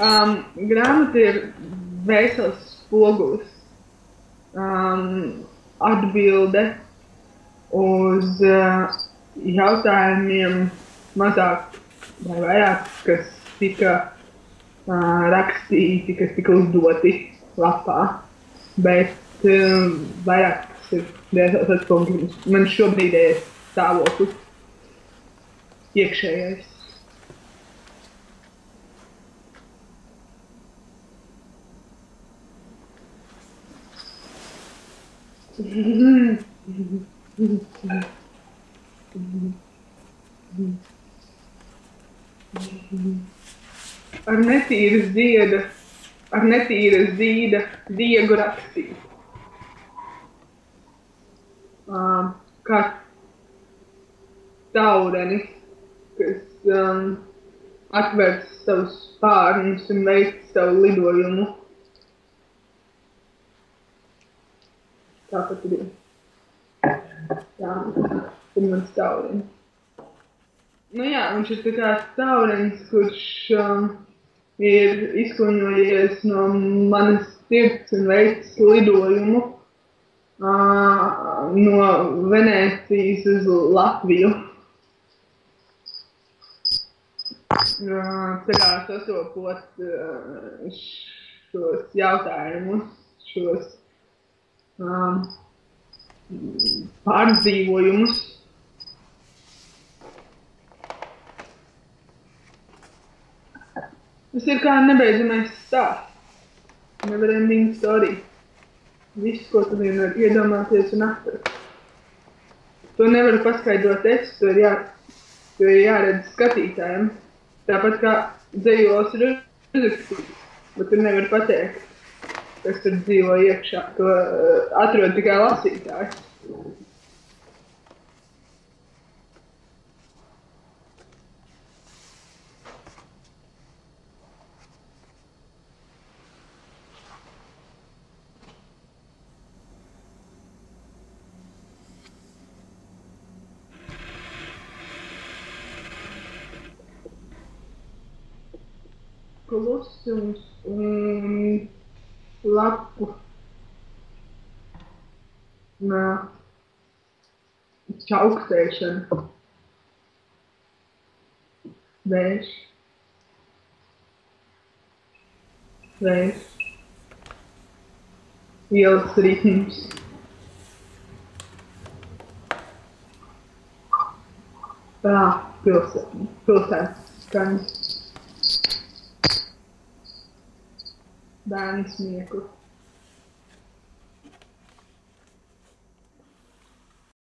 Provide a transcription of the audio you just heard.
Grāmata ir Vēseles spogulis. Atbilde uz jautājumiem mazāk vai vairāk, kas tika rakstīti, kas tika uzdoti lapā. Bet vairāk tas ir Vēseles atspoguļojums. Man šobrīdējais stāvoklis iekšējais. Ar netīra zīda diegu rakstīt. Kā taurenis, kas atver savus spārnus un veic savu lidojumu. Tāpat ir. Jā, ir mans taurenis. Nu jā, viņš ir tā kā taurenis, kurš ir izkuņojies no manas sirds un veic lidojumu no Venēcijas uz Latviju. Tā kā sasopot šos jautājumus, šos pārdzīvojumus. Tas ir kā nebeidzamais stāsts. Never ending story. Viss, ko tu vien var iedomāties un atrast. To nevar paskaidrot es, to ir jāredz skatītājiem. Tāpat kā dzejols ir uzrakstīts, bet tu nevar pateikt, kas tur dzīvo iekšā. To atrod tikai lasītājs. Klusums un lapu čaukstēšana. Vējš. Ielas ritms. Pilsētas skaņas. Bērnu smieklu.